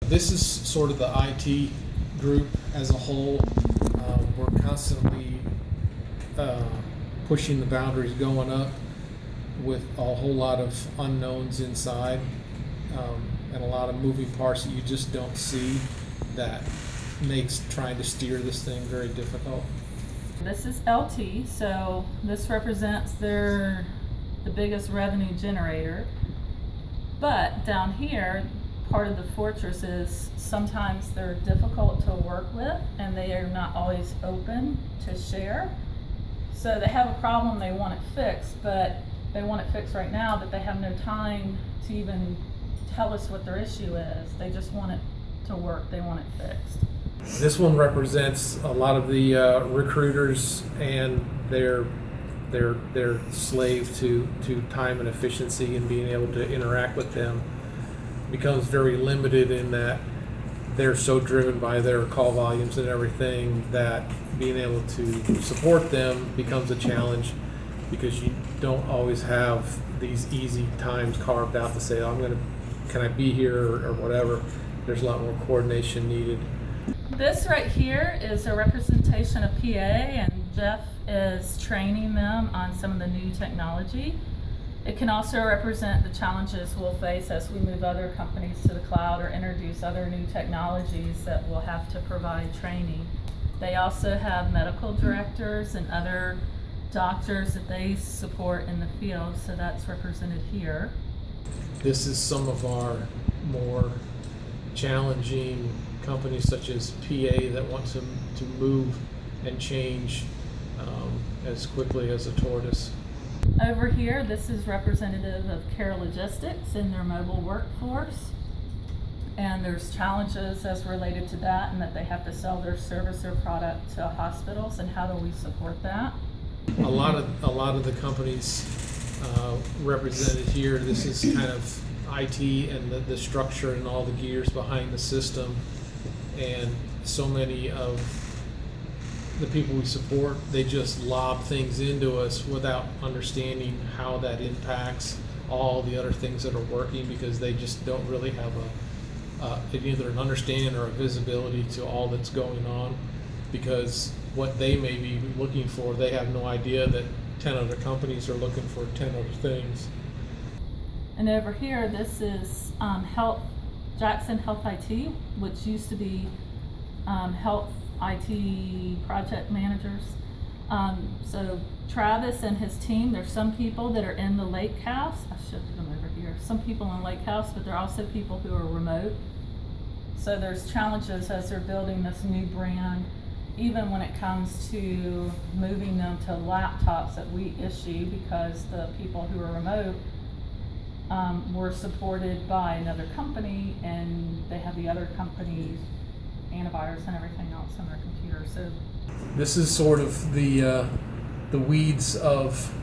This is sort of the IT group as a whole. We're constantly pushing the boundaries, going up with a whole lot of unknowns inside, and a lot of moving parts that you just don't see, that makes trying to steer this thing very difficult. This is LT, so this represents the biggest revenue generator. But down here, part of the fortress is sometimes they're difficult to work with and they are not always open to share. So they have a problem, they want it fixed, but they want it fixed right now, but they have no time to even tell us what their issue is. They just want it to work, they want it fixed. This one represents a lot of the recruiters, and they're slave to time and efficiency, and being able to interact with them becomes very limited in that they're so driven by their call volumes and everything that being able to support them becomes a challenge, because you don't always have these easy times carved out to say, oh, can I be here or whatever. There's a lot more coordination needed. This right here is a representation of PA, and Jeff is training them on some of the new technology. It can also represent the challenges we'll face as we move other companies to the cloud or introduce other new technologies that we'll have to provide training. They also have medical directors and other doctors that they support in the field, so that's represented here. This is some of our more challenging companies, such as PA, that want to move and change as quickly as a tortoise. Over here, this is representative of Care Logistics and their mobile workforce. And there's challenges as related to that, and that they have to sell their service or product to hospitals, and how do we support that? A lot of the companies represented here, this is kind of IT and the structure and all the gears behind the system. And so many of the people we support, they just lob things into us without understanding how that impacts all the other things that are working, because they just don't really have either an understanding or a visibility to all that's going on, because what they may be looking for, they have no idea that 10 other companies are looking for 10 other things. And over here, this is Jackson Health IT, which used to be Health IT project managers. So Travis and his team, there's some people that are in the lake house. I should put them over here. Some people in lake house, but there are also people who are remote. So there's challenges as they're building this new brand, even when it comes to moving them to laptops that we issue, because the people who are remote were supported by another company, and they have the other company's antivirus and everything else on their computer. So this is sort of the weeds of,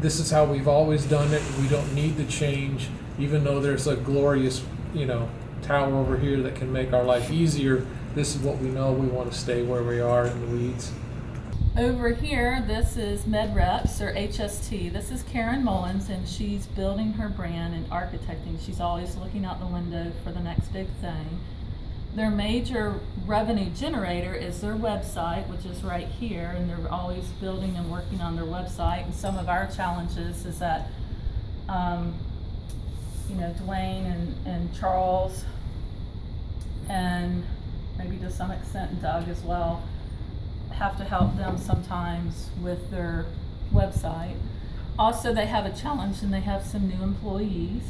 this is how we've always done it. We don't need to change, even though there's a glorious, tower over here that can make our life easier. This is what we know. We want to stay where we are in the weeds. over here, this is MedReps, or HST. This is Karen Mullins, and she's building her brand and architecting. She's always looking out the window for the next big thing. Their major revenue generator is their website, which is right here, and they're always building and working on their website. And some of our challenges is that, Dwayne and Charles, and maybe to some extent Doug as well, have to help them sometimes with their website. Also, they have a challenge, and they have some new employees.